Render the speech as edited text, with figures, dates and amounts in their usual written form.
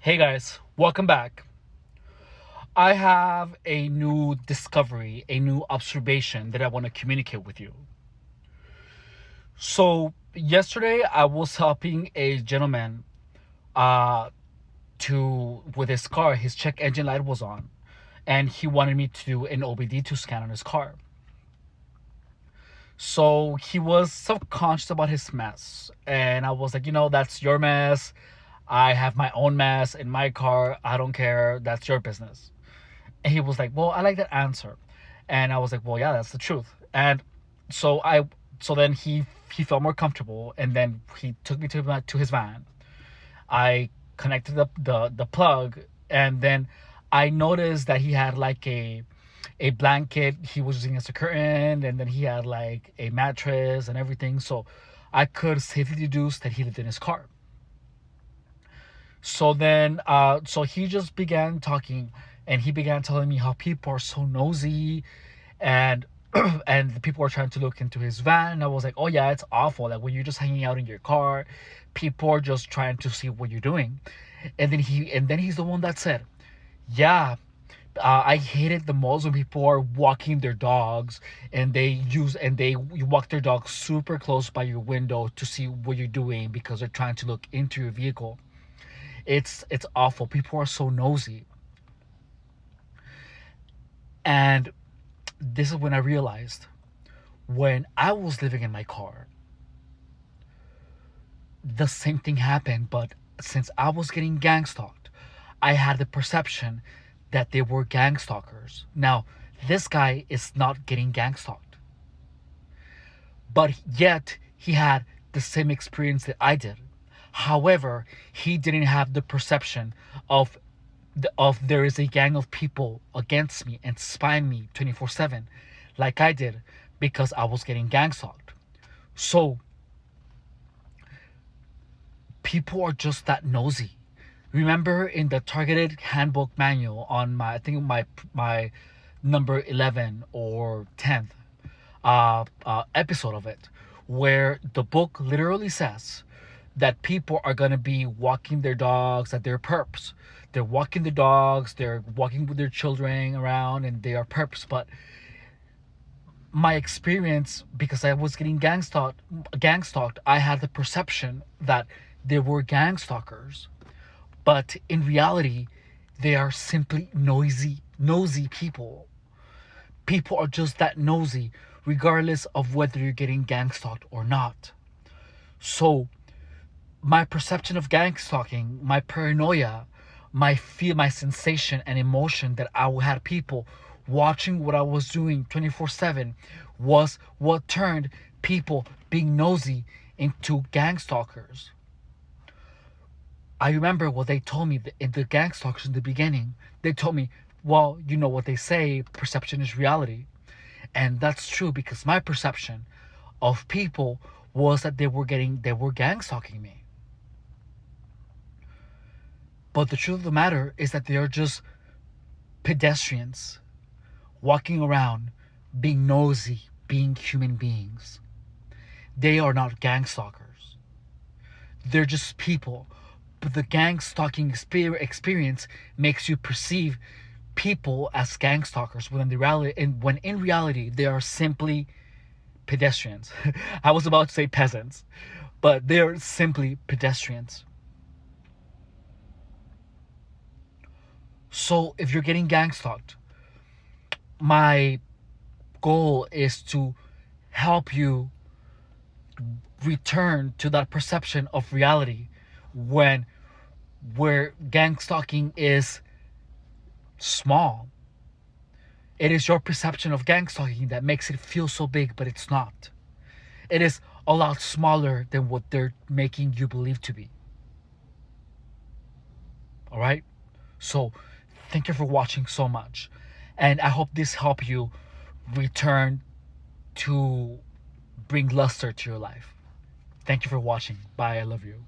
Hey guys, welcome back. I have a new discovery, a new observation that I want to communicate with you. So, yesterday I was helping a gentleman uh with his car. His check engine light was on and he wanted me to do an OBD2 scan on his car. So, he was subconscious about his mess and I was like, that's your mess. I have my own mess in my car. I don't care. That's your business. And he was like, "Well, I like that answer," and I was like, "Well, yeah, that's the truth." And so I, so then he felt more comfortable, and then he took me to his van. I connected the plug, and then I noticed that he had like a blanket he was using as a curtain, and then he had like a mattress and everything. So I could safely deduce that he lived in his car. So he just began talking, and he began telling me how people are so nosy, and and the people are trying to look into his van. And I was like, oh yeah, it's awful. Like when you're just hanging out in your car, people are just trying to see what you're doing. And then he's the one that said, yeah. I hate it the most when people are walking their dogs and they walk their dog super close by your window to see what you're doing because they're trying to look into your vehicle. It's awful. People are so nosy. And this is when I realized, when I was living in my car, the same thing happened, but since I was getting gang stalked, I had the perception that they were gang stalkers. Now, this guy is not getting gang stalked, but yet he had the same experience that I did. However, he didn't have the perception of there is a gang of people against me and spying me 24/7 like I did, because I was getting gang stalked. So people are just that nosy. Remember in the targeted handbook manual on my, I think my number 11 or 10th episode of it, where the book literally says that people are going to be walking their dogs, that they're perps. They're walking the dogs, they're walking with their children around, and they are perps. But my experience, because I was getting gang stalked, I had the perception that they were gang stalkers. But in reality, they are simply nosy people. People are just that nosy, regardless of whether you're getting gang stalked or not. So my perception of gang stalking, my paranoia, my sensation and emotion that I had people watching what I was doing 24/7 was what turned people being nosy into gang stalkers. I remember what they told me in the gang stalkers in the beginning. They told me, well, you know what they say, perception is reality. And that's true, because my perception of people was that they were gang stalking me. But the truth of the matter is that they are just pedestrians walking around, being nosy, being human beings. They are not gang stalkers. They're just people. But the gang stalking experience makes you perceive people as gang stalkers, when in reality they are simply pedestrians. I was about to say peasants, but they are simply pedestrians. So if you're getting gang stalked, my goal is to help you return to that perception of reality, when where gang stalking is small. It is your perception of gang stalking that makes it feel so big, but it's not. It is a lot smaller than what they're making you believe to be. All right? So, thank you for watching so much. And I hope this helped you return to bring luster to your life. Thank you for watching. Bye. I love you.